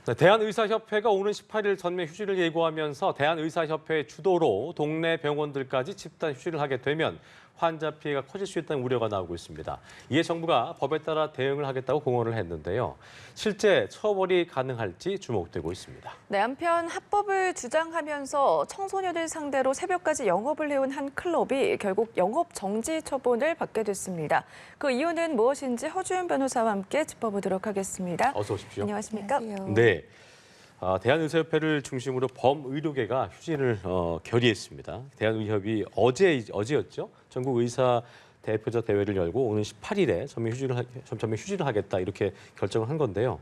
네, 대한의사협회가 오는 18일 전면 휴지를 예고하면서 대한의사협회 주도로 동네 병원들까지 집단 휴지를 하게 되면 환자 피해가 커질 수 있다는 우려가 나오고 있습니다. 이에 정부가 법에 따라 대응을 하겠다고 공언을 했는데요. 실제 처벌이 가능할지 주목되고 있습니다. 네, 한편 합법을 주장하면서 청소년을 상대로 새벽까지 영업을 해온 한 클럽이 결국 영업 정지 처분을 받게 됐습니다. 그 이유는 무엇인지 허주연 변호사와 함께 짚어보도록 하겠습니다. 어서 오십시오. 안녕하십니까? 안녕하세요. 네. 대한의사협회를 중심으로 범의료계가 휴진을 결의했습니다. 대한의협이 어제였죠. 전국 의사 대표자 대회를 열고 오는 18일에 전면 휴지를 하겠다 이렇게 결정을 한 건데요.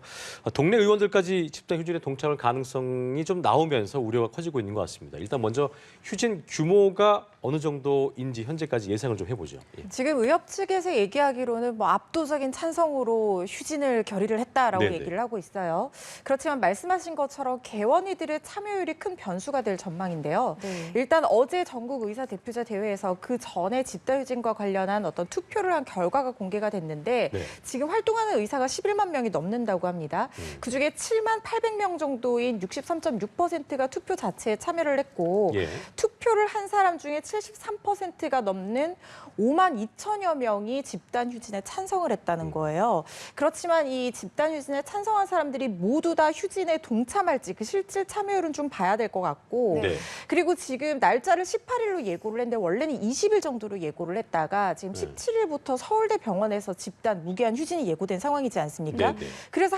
동네 의원들까지 집단 휴진에 동참할 가능성이 좀 나오면서 우려가 커지고 있는 것 같습니다. 일단 먼저 휴진 규모가 어느 정도인지 현재까지 예상을 좀 해보죠. 예. 지금 의협 측에서 얘기하기로는 압도적인 찬성으로 휴진을 결의를 했다라고 네네. 얘기를 하고 있어요. 그렇지만 말씀하신 것처럼 개원이들의 참여율이 큰 변수가 될 전망인데요. 네. 일단 어제 전국 의사 대표자 대회에서 그 전에 집단 휴진과 관련한 어떤 투표를 한 결과가 공개가 됐는데 네. 지금 활동하는 의사가 11만 명이 넘는다고 합니다. 그중에 7만 800명 정도인 63.6%가 투표 자체에 참여를 했고 예. 투표를 한 사람 중에 73%가 넘는 5만 2천여 명이 집단 휴진에 찬성을 했다는 거예요. 그렇지만 이 집단 휴진에 찬성한 사람들이 모두 다 휴진에 동참할지 그 실질 참여율은 좀 봐야 될 것 같고 네. 그리고 지금 날짜를 18일로 예고를 했는데 원래는 20일 정도로 예고를 했다가 지금 17일부터 서울대 병원에서 집단 무기한 휴진이 예고된 상황이지 않습니까? 네네. 그래서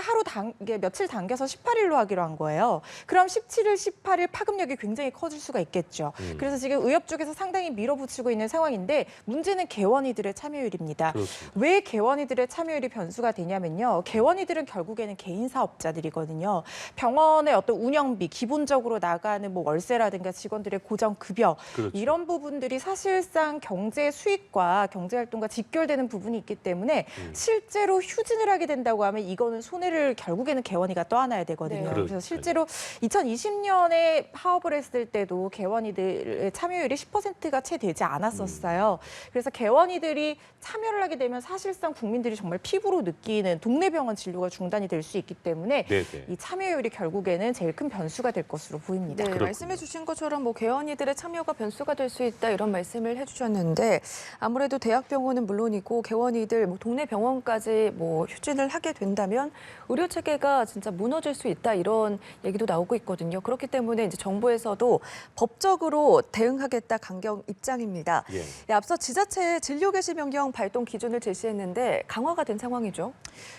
며칠 당겨서 18일로 하기로 한 거예요. 그럼 17일, 18일 파급력이 굉장히 커질 수가 있겠죠. 그래서 지금 의협 쪽에서 상당히 밀어붙이고 있는 상황인데 문제는 개원이들의 참여율입니다. 그렇습니다. 왜 개원이들의 참여율이 변수가 되냐면요. 개원이들은 결국에는 개인 사업자들이거든요. 병원의 어떤 운영비, 기본적으로 나가는 월세라든가 직원들의 고정 급여 그렇죠. 이런 부분들이 사실상 경제 수익과 경제 활동과 직결되는 부분이 있기 때문에 실제로 휴진을 하게 된다고 하면 이거는 손해를 결국에는 개원이가 떠안아야 되거든요. 네. 그래서 실제로 2020년에 파업을 했을 때도 개원이들의 참여율이 10%가 채 되지 않았었어요. 그래서 개원이들이 참여를 하게 되면 사실상 국민들이 정말 피부로 느끼는 동네 병원 진료가 중단이 될 수 있기 때문에 네네. 이 참여율이 결국에는 제일 큰 변수가 될 것으로 보입니다. 네, 그렇군요. 말씀해 주신 것처럼 개원이들의 참여가 변수가 될 수 있다 이런 말씀을 해주셨는데 아무래도 대학병원은 물론이고 개원이들 동네 병원까지 휴진을 하게 된다면 의료 체계가 진짜 무너질 수 있다 이런 얘기도 나오고 있거든요. 그렇기 때문에 이제 정부에서도 법적으로 대응하겠다 강경 입장입니다. 예. 네, 앞서 지자체에 진료 개시 명령 발동 기준을 제시했는데 강화가 된 상황이죠.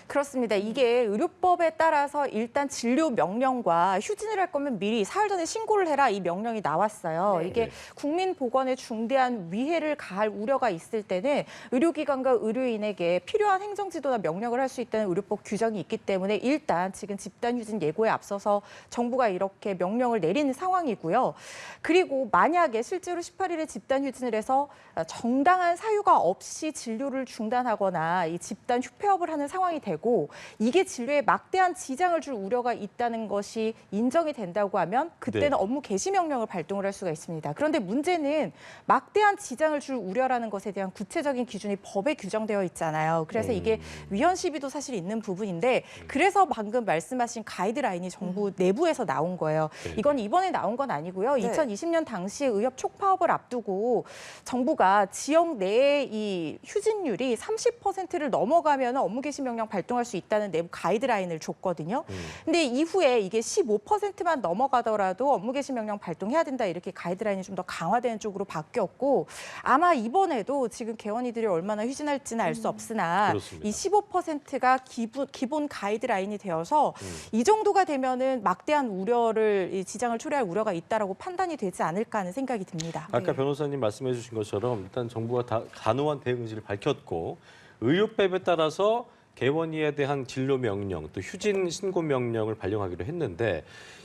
그렇습니다. 이게 의료법에 따라서 일단 진료 명령과 휴진을 할 거면 미리 사흘 전에 신고를 해라 이 명령이 나왔어요. 네. 이게 국민 보건에 중대한 위해를 가할 우려가 있을 때는 의료기관과 의료인에게 필요한 행정지도나 명령을 할 수 있다는 의료법 규정이 있기 때문에 일단 지금 집단 휴진 예고에 앞서서 정부가 이렇게 명령을 내리는 상황이고요. 그리고 만약에 실제로 18일에 집단 휴진을 해서 정당한 사유가 없이 진료를 중단하거나 이 집단 휴폐업을 하는 상황이 되고 이게 진료에 막대한 지장을 줄 우려가 있다는 것이 인정이 된다고 하면 그때는 네. 업무 개시 명령을 발동을 할 수가 있습니다. 그런데 문제는 막대한 지장을 줄 우려라는 것에 대한 구체적인 기준이 법에 규정되어 있잖아요. 그래서 이게 위헌 시비도 사실 있는 부분인데 그래서 방금 말씀하신 가이드라인이 정부 내부에서 나온 거예요. 네. 이건 이번에 나온 건 아니고요. 네. 2020년 당시에 의협 촉파업을 앞두고 정부가 지역 내의 이 휴진율이 30%를 넘어가면 업무 개시 명령 발동할 수 있다는 내부 가이드라인을 줬거든요. 근데 이후에 이게 15%만 넘어가더라도 업무 개시 명령 발동해야 된다 이렇게 가이드라인이 좀 더 강화되는 쪽으로 바뀌었고 아마 이번에도 지금 개원이들이 얼마나 휴진할지는 알 수 없으나 그렇습니다. 이 15%가 기본 가이드라인이 되어서 이 정도가 되면은 막대한 우려를 지장을 초래할 우려가 있다라고 판단이 되지 않을까 하는 생각이 듭니다. 아까 네. 변호사님 말씀해 주신 것처럼 일단 정부가 단호한 대응 의지를 밝혔고 의료법에 따라서 개원이에 대한 진료 명령 또 휴진 신고 명령을 발령하기로 했는데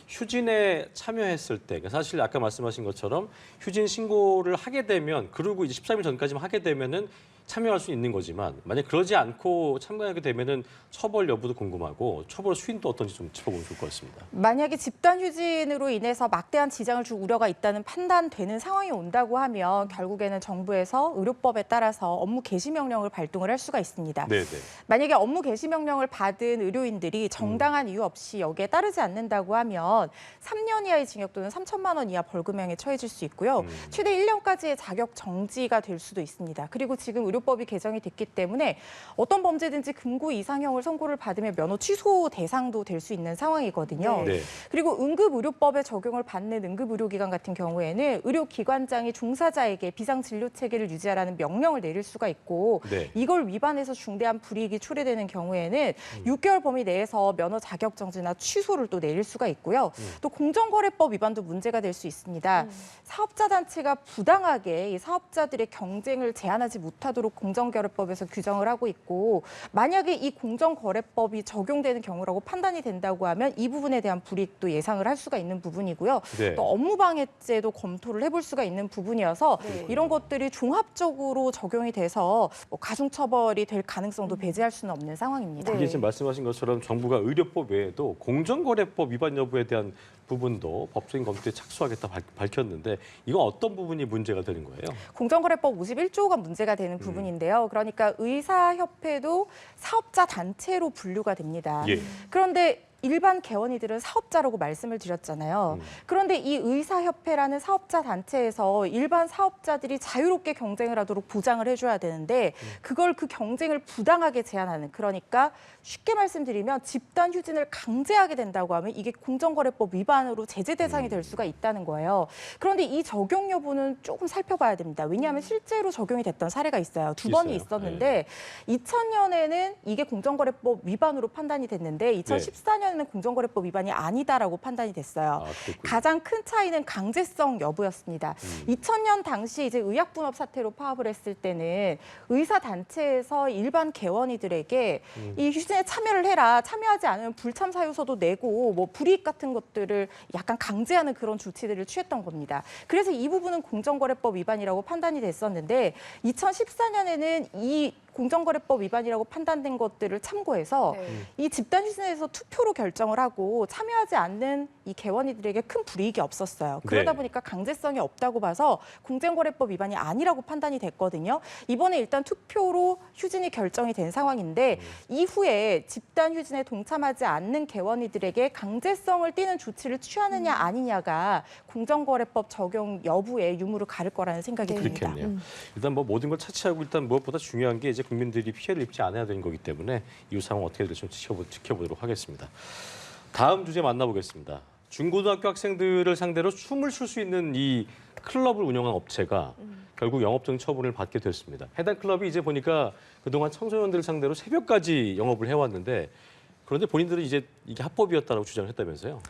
휴진에 참여했을 때 사실 아까 말씀하신 것처럼 휴진 신고를 하게 되면 그리고 이제 13일 전까지만 하게 되면은 참여할 수 있는 거지만 만약 그러지 않고 참여하게 되면은 처벌 여부도 궁금하고 처벌 수위도 어떤지 좀 짚어보면 좋을 것 같습니다. 만약에 집단 휴진으로 인해서 막대한 지장을 줄 우려가 있다는 판단되는 상황이 온다고 하면 결국에는 정부에서 의료법에 따라서 업무 개시 명령을 발동을 할 수가 있습니다. 네네. 만약에 업무 개시 명령을 받은 의료인들이 정당한 이유 없이 여기에 따르지 않는다고 하면 3년 이하의 징역 또는 3천만 원 이하 벌금형에 처해질 수 있고요. 최대 1년까지의 자격 정지가 될 수도 있습니다. 그리고 지금 의료법이 개정이 됐기 때문에 어떤 범죄든지 금고 이상형을 선고를 받으면 면허 취소 대상도 될 수 있는 상황이거든요. 네. 그리고 응급의료법에 적용을 받는 응급의료기관 같은 경우에는 의료기관장이 종사자에게 비상진료체계를 유지하라는 명령을 내릴 수가 있고 네. 이걸 위반해서 중대한 불이익이 초래되는 경우에는 6개월 범위 내에서 면허 자격 정지나 취소를 또 내릴 수가 있고요. 또 공정거래법 위반도 문제가 될 수 있습니다. 사업자 단체가 부당하게 이 사업자들의 경쟁을 제한하지 못하도록 공정거래법에서 규정을 하고 있고 만약에 이 공정거래법이 적용되는 경우라고 판단이 된다고 하면 이 부분에 대한 불이익도 예상을 할 수가 있는 부분이고요. 네. 또 업무방해죄도 검토를 해볼 수가 있는 부분이어서 네. 이런 것들이 종합적으로 적용이 돼서 뭐 가중처벌이 될 가능성도 배제할 수는 없는 상황입니다. 네. 이게 지금 말씀하신 것처럼 정부가 의료법 외에도 공정거래법 위반 여부에 대한 부분도 법적인 검토에 착수하겠다 밝혔는데 이건 어떤 부분이 문제가 되는 거예요? 공정거래법 51조가 문제가 되는 부분인데요. 그러니까 의사협회도 사업자 단체로 분류가 됩니다. 예. 그런데 일반 개원이들은 사업자라고 말씀을 드렸잖아요. 그런데 이 의사협회라는 사업자 단체에서 일반 사업자들이 자유롭게 경쟁을 하도록 보장을 해줘야 되는데 그걸 그 경쟁을 부당하게 제한하는 그러니까 쉽게 말씀드리면 집단 휴진을 강제하게 된다고 하면 이게 공정거래법 위반으로 제재 대상이 될 수가 있다는 거예요. 그런데 이 적용 여부는 조금 살펴봐야 됩니다. 왜냐하면 실제로 적용이 됐던 사례가 있어요. 두 번이 있어요? 있었는데 2000년에는 이게 공정거래법 위반으로 판단이 됐는데 2014년에는 공정거래법 위반이 아니다라고 판단이 됐어요. 아, 그렇군요. 가장 큰 차이는 강제성 여부였습니다. 2000년 당시 이제 의약분업 사태로 파업을 했을 때는 의사 단체에서 일반 개원이들에게 이 휴진에 참여를 해라. 참여하지 않으면 불참 사유서도 내고 뭐 불이익 같은 것들을 약간 강제하는 그런 조치들을 취했던 겁니다. 그래서 이 부분은 공정거래법 위반이라고 판단이 됐었는데 2014년에는 이 공정거래법 위반이라고 판단된 것들을 참고해서 이 집단 휴진에서 투표로 결정을 하고 참여하지 않는 이 개원이들에게 큰 불이익이 없었어요. 그러다 네. 보니까 강제성이 없다고 봐서 공정거래법 위반이 아니라고 판단이 됐거든요. 이번에 일단 투표로 휴진이 결정이 된 상황인데 이후에 집단 휴진에 동참하지 않는 개원이들에게 강제성을 띠는 조치를 취하느냐 아니냐가 공정거래법 적용 여부에 유무를 가를 거라는 생각이 듭니다. 그렇겠네요. 일단 뭐 모든 걸 차치하고 일단 무엇보다 중요한 게 이제 국민들이 피해를 입지 않아야 되는 거기 때문에 이 상황 어떻게 될지 좀 지켜보도록 하겠습니다. 다음 주제 만나보겠습니다. 중고등학교 학생들을 상대로 춤을 출 수 있는 이 클럽을 운영한 업체가 결국 영업증 처분을 받게 됐습니다. 해당 클럽이 이제 보니까 그동안 청소년들을 상대로 새벽까지 영업을 해왔는데 그런데 본인들은 이제 이게 합법이었다고 주장을 했다면서요?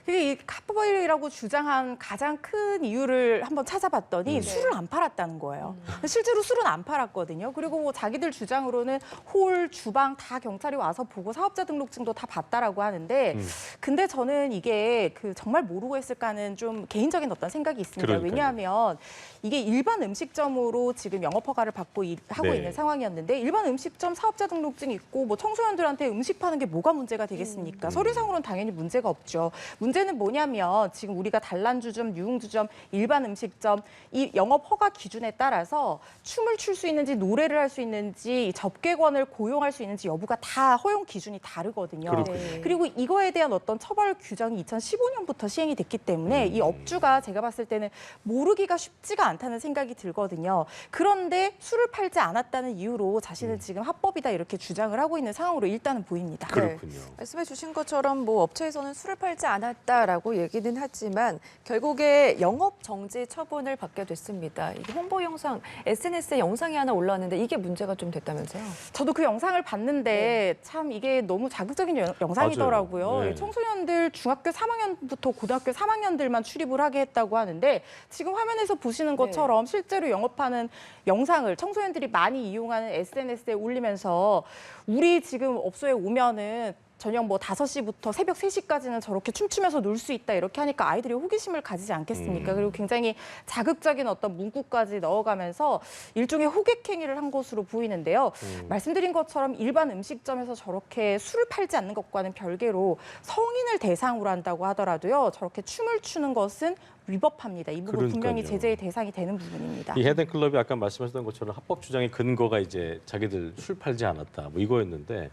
이 합법이라고 주장한 가장 큰 이유를 한번 찾아봤더니 술을 안 팔았다는 거예요. 실제로 술은 안 팔았거든요. 그리고 뭐 자기들 주장으로는 홀, 주방 다 경찰이 와서 보고 사업자 등록증도 다 봤다라고 하는데 근데 저는 이게 정말 모르고 했을까는 좀 개인적인 어떤 생각이 있습니다. 그러니까요. 왜냐하면 이게 일반 음식점으로 지금 영업 허가를 받고 하고 네. 있는 상황이었는데 일반 음식점 사업자 등록증 있고 뭐 청소년들한테 음식 파는 게 뭐가 문제가 되겠습니까? 서류상으로는 당연히 문제가 없죠. 문제는 뭐냐면 지금 우리가 단란주점, 유흥주점, 일반 음식점 이 영업 허가 기준에 따라서 춤을 출 수 있는지 노래를 할 수 있는지 접객원을 고용할 수 있는지 여부가 다 허용 기준이 다르거든요. 그렇군요. 그리고 이거에 대한 어떤 처벌 규정이 2015년부터 시행이 됐기 때문에 이 업주가 제가 봤을 때는 모르기가 쉽지가 않다는 생각이 들거든요. 그런데 술을 팔지 않았다는 이유로 자신은 지금 합법이다 이렇게 주장을 하고 있는 상황으로 일단은 보입니다. 그렇군요. 말씀해 주신 것처럼 뭐 업체에서는 술을 팔지 않았다라고 얘기는 하지만 결국에 영업 정지 처분을 받게 됐습니다. 이게 홍보 영상, SNS에 영상이 하나 올라왔는데 이게 문제가 좀 됐다면서요? 저도 그 영상을 봤는데 참 이게 너무 자극적인 영상이더라고요. 맞아요. 네. 청소년들 중학교 3학년부터 고등학교 3학년들만 출입을 하게 했다고 하는데 지금 화면에서 보시는 것처럼 실제로 영업하는 영상을 청소년들이 많이 이용하는 SNS에 올리면서 우리 지금 업소에 오면은 저녁 뭐 5시부터 새벽 3시까지는 저렇게 춤추면서 놀 수 있다 이렇게 하니까 아이들이 호기심을 가지지 않겠습니까? 그리고 굉장히 자극적인 어떤 문구까지 넣어가면서 일종의 호객행위를 한 것으로 보이는데요. 말씀드린 것처럼 일반 음식점에서 저렇게 술을 팔지 않는 것과는 별개로 성인을 대상으로 한다고 하더라도요. 저렇게 춤을 추는 것은 위법합니다. 이 부분 분명히 그러니까요. 제재의 대상이 되는 부분입니다. 이 헤덴 클럽이 아까 말씀하셨던 것처럼 합법 주장의 근거가 이제 자기들 술 팔지 않았다 뭐 이거였는데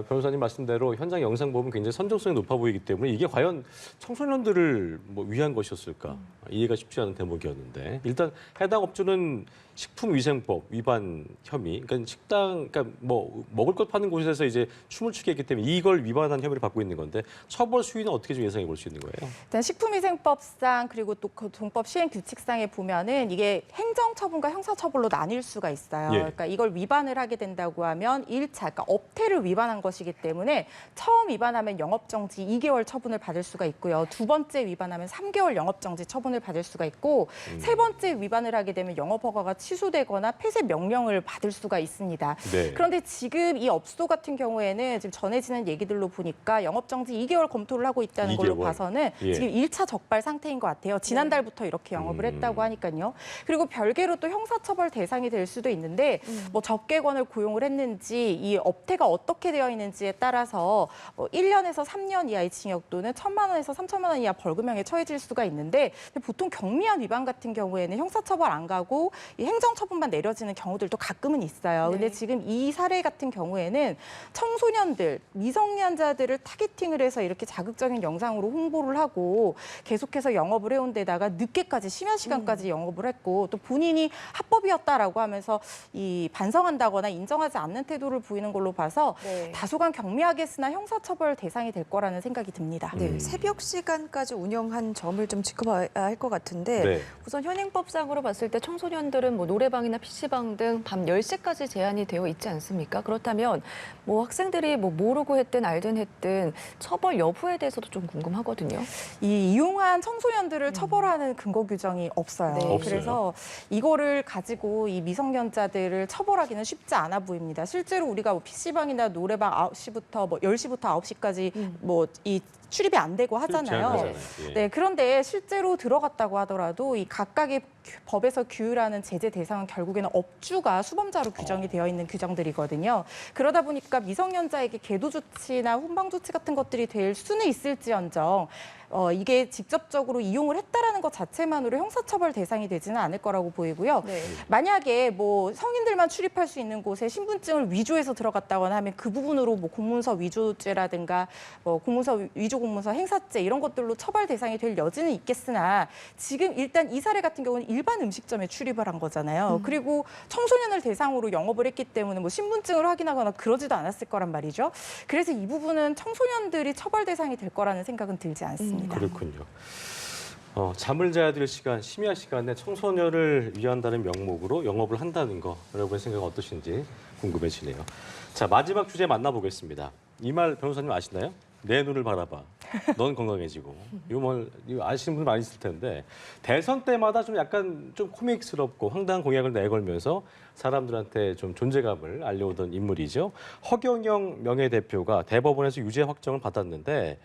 변호사님 말씀대로 현장 영상 보면 굉장히 선정성이 높아 보이기 때문에 이게 과연 청소년들을 뭐 위한 것이었을까 이해가 쉽지 않은 대목이었는데 일단 해당 업주는 식품위생법 위반 혐의, 그러니까 식당, 그러니까 뭐 먹을 것 파는 곳에서 이제 춤을 추게 했기 때문에 이걸 위반한 혐의를 받고 있는 건데 처벌 수위는 어떻게 좀 예상해 볼 수 있는 거예요? 일단 식품위생법상 그리고 또 그 동법 시행 규칙상에 보면은 이게 행정처분과 형사처벌로 나뉠 수가 있어요. 예. 그러니까 이걸 위반을 하게 된다고 하면 1차, 그러니까 업태를 위반한 것이기 때문에 처음 위반하면 영업정지 2개월 처분을 받을 수가 있고요. 두 번째 위반하면 3개월 영업정지 처분을 받을 수가 있고 세 번째 위반을 하게 되면 영업허가가 취소되거나 폐쇄 명령을 받을 수가 있습니다. 네. 그런데 지금 이 업소 같은 경우에는 지금 전해지는 얘기들로 보니까 영업정지 2개월 검토를 하고 있다는 걸로 2개월. 봐서는 예. 지금 1차 적발 상태인 것 같아요. 지난달부터 이렇게 영업을 했다고 하니까요. 그리고 별개로 또 형사처벌 대상이 될 수도 있는데 뭐 접객원을 고용을 했는지 이 업태가 어떻게 되어 있는지에 따라서 1년에서 3년 이하의 징역 또는 1,000만 원에서 3,000만 원 이하 벌금형에 처해질 수가 있는데 보통 경미한 위반 같은 경우에는 형사처벌 안 가고 이 행정처분만 내려지는 경우들도 가끔은 있어요. 네. 근데 지금 이 사례 같은 경우에는 청소년들, 미성년자들을 타겟팅을 해서 이렇게 자극적인 영상으로 홍보를 하고 계속해서 영업을 해온 데다가 늦게까지 심야 시간까지 영업을 했고 또 본인이 합법이었다라고 하면서 이 반성한다거나 인정하지 않는 태도를 보이는 걸로 봐서 네. 다소간 경미하게 쓰나 형사처벌 대상이 될 거라는 생각이 듭니다. 네, 새벽 시간까지 운영한 점을 좀 짚어봐야 할 것 같은데 네. 우선 현행법상으로 봤을 때 청소년들은 뭐 노래방이나 PC방 등 밤 10시까지 제한이 되어 있지 않습니까? 그렇다면 뭐 학생들이 뭐 모르고 했든 알든 했든 처벌 여부에 대해서도 좀 궁금하거든요. 이 이용한 청소년들을 처벌하는 근거 규정이 없어요. 네. 없어요. 그래서 이거를 가지고 이 미성년자들을 처벌하기는 쉽지 않아 보입니다. 실제로 우리가 뭐 PC방이나 노래방 9시부터 뭐 10시부터 9시까지 뭐 이 출입이 안 되고 하잖아요. 제한하잖아요. 예. 네, 그런데 실제로 들어갔다고 하더라도 이 각각의 법에서 규율하는 제재 대상은 결국에는 업주가 수범자로 규정이 되어 있는 규정들이거든요. 그러다 보니까 미성년자에게 계도 조치나 훈방 조치 같은 것들이 될 수는 있을지언정 이게 직접적으로 이용을 했다라는 것 자체만으로 형사처벌 대상이 되지는 않을 거라고 보이고요. 네. 만약에 뭐 성인들만 출입할 수 있는 곳에 신분증을 위조해서 들어갔다거나 하면 그 부분으로 뭐 공문서 위조죄라든가 뭐 공문서 위조 공문서 행사죄 이런 것들로 처벌 대상이 될 여지는 있겠으나 지금 일단 이 사례 같은 경우는 일반 음식점에 출입을 한 거잖아요. 그리고 청소년을 대상으로 영업을 했기 때문에 뭐 신분증을 확인하거나 그러지도 않았을 거란 말이죠. 그래서 이 부분은 청소년들이 처벌 대상이 될 거라는 생각은 들지 않습니다. 그렇군요. 잠을 자야 될 시간, 심야 시간에 청소년을 위한다는 명목으로 영업을 한다는 거 여러분의 생각 어떠신지 궁금해지네요. 자, 마지막 주제 만나보겠습니다. 이 말 변호사님 아시나요? 내 눈을 바라봐. 넌 건강해지고. 이거 아시는 분들 많이 있을 텐데 대선 때마다 좀 약간 좀 코믹스럽고 황당한 공약을 내걸면서 사람들한테 좀 존재감을 알려오던 인물이죠. 허경영 명예대표가 대법원에서 유죄 확정을 받았는데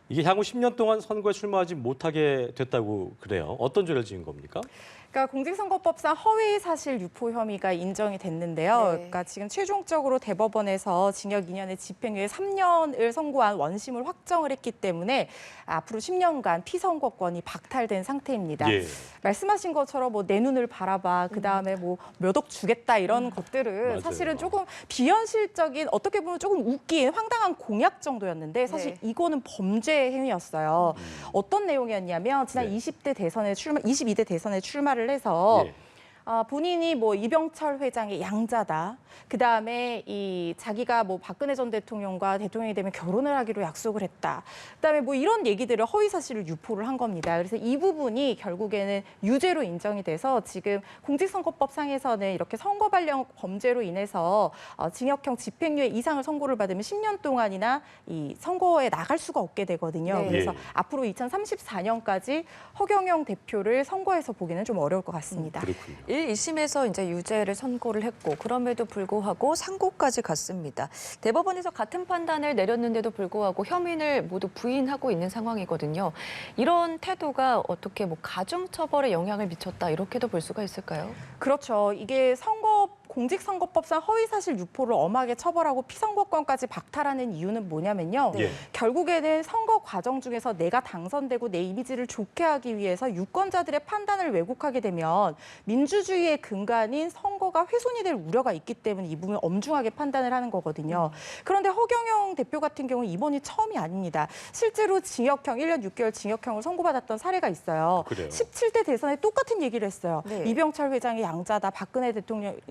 이게 향후 10년 동안 선거에 출마하지 못하게 됐다고 그래요. 어떤 죄를 지은 겁니까? 그러니까 공직선거법상 허위 사실 유포 혐의가 인정이 됐는데요. 네. 그러니까 지금 최종적으로 대법원에서 징역 2년에 집행유예 3년을 선고한 원심을 확정을 했기 때문에 앞으로 10년간 피선거권이 박탈된 상태입니다. 예. 말씀하신 것처럼 뭐 내 눈을 바라봐, 그 다음에 뭐 몇 억 주겠다 이런 것들은 맞아요. 사실은 조금 비현실적인 어떻게 보면 조금 웃긴 황당한 공약 정도였는데 사실 네. 이거는 범죄 행위였어요. 어떤 내용이었냐면 지난 네. 22대 대선에 출마를 해서 예. 본인이 뭐 이병철 회장의 양자다. 그 다음에 이 자기가 뭐 박근혜 전 대통령과 대통령이 되면 결혼을 하기로 약속을 했다. 그다음에 뭐 이런 얘기들을 허위 사실을 유포를 한 겁니다. 그래서 이 부분이 결국에는 유죄로 인정이 돼서 지금 공직선거법상에서는 이렇게 선거 관련 범죄로 인해서 징역형 집행유예 이상을 선고를 받으면 10년 동안이나 이 선거에 나갈 수가 없게 되거든요. 네. 그래서 예. 앞으로 2034년까지 허경영 대표를 선거에서 보기는 좀 어려울 것 같습니다. 그렇군요. 1, 2심에서 이제 유죄를 선고를 했고 그럼에도 불구하고 상고까지 갔습니다. 대법원에서 같은 판단을 내렸는데도 불구하고 혐의를 모두 부인하고 있는 상황이거든요. 이런 태도가 어떻게 뭐 가중처벌에 영향을 미쳤다 이렇게도 볼 수가 있을까요? 그렇죠. 이게 공직선거법상 허위사실 유포를 엄하게 처벌하고 피선거권까지 박탈하는 이유는 뭐냐면요. 예. 결국에는 선거 과정 중에서 내가 당선되고 내 이미지를 좋게 하기 위해서 유권자들의 판단을 왜곡하게 되면 민주주의의 근간인 선거가 훼손이 될 우려가 있기 때문에 이 부분을 엄중하게 판단을 하는 거거든요. 그런데 허경영 대표 같은 경우는 이번이 처음이 아닙니다. 실제로 징역형 1년 6개월 징역형을 선고받았던 사례가 있어요. 그래요. 17대 대선에 똑같은 얘기를 했어요. 네. 이병철 회장이 양자다. 박근혜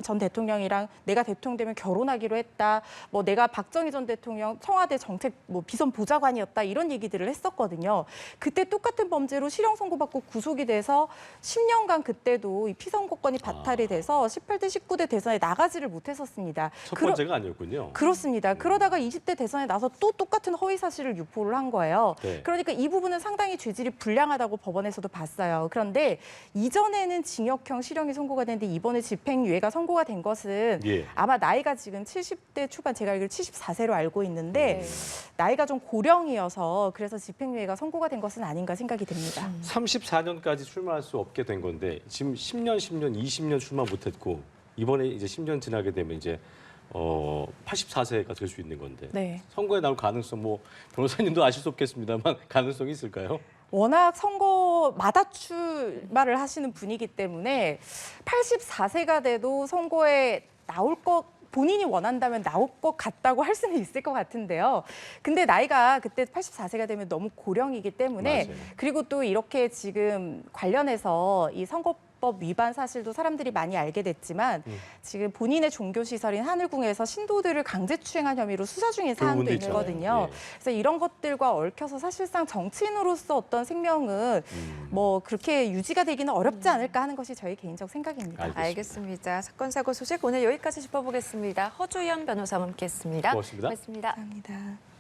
전 대통령이랑 내가 대통령 되면 결혼하기로 했다. 뭐 내가 박정희 전 대통령 청와대 정책 비선 보좌관이었다. 이런 얘기들을 했었거든요. 그때 똑같은 범죄로 실형 선고받고 구속이 돼서 10년간 그때도 이 피선거권이 바탈이 돼서 18대 19대 대선에 나가지를 못했었습니다. 첫 번째가 아니었군요. 그렇습니다. 그러다가 20대 대선에 나서 또 똑같은 허위 사실을 유포를 한 거예요. 네. 그러니까 이 부분은 상당히 죄질이 불량하다고 법원에서도 봤어요. 그런데 이전에는 징역형 실형이 선고가 됐는데 이번에 집행유예가 선고가 된 것은 예. 아마 나이가 지금 70대 초반, 제가 알기로 74세로 알고 있는데 네. 나이가 좀 고령이어서 그래서 집행유예가 선고가 된 것은 아닌가 생각이 됩니다. 34년까지 출마할 수 없게 된 건데 지금 10년, 20년 출마 못했고 이번에 이제 10년 지나게 되면 이제 84세가 될 수 있는 건데 네. 선거에 나올 가능성 뭐 변호사님도 아실 수 없겠습니다만 가능성이 있을까요? 워낙 선거마다 출마를 하시는 분이기 때문에 84세가 돼도 선거에 나올 것 본인이 원한다면 나올 것 같다고 할 수는 있을 것 같은데요. 근데 나이가 그때 84세가 되면 너무 고령이기 때문에 맞아요. 그리고 또 이렇게 지금 관련해서 이 선거법 위반 사실도 사람들이 많이 알게 됐지만 지금 본인의 종교시설인 하늘궁에서 신도들을 강제추행한 혐의로 수사 중인 사안도 부분도 있잖아요. 있거든요. 예. 그래서 이런 것들과 얽혀서 사실상 정치인으로서 어떤 생명은 뭐 그렇게 유지가 되기는 어렵지 않을까 하는 것이 저희 개인적 생각입니다. 알겠습니다. 알겠습니다. 사건 사고 소식 오늘 여기까지 짚어보겠습니다. 허주연 변호사와 함께했습니다. 고맙습니다. 고맙습니다. 감사합니다.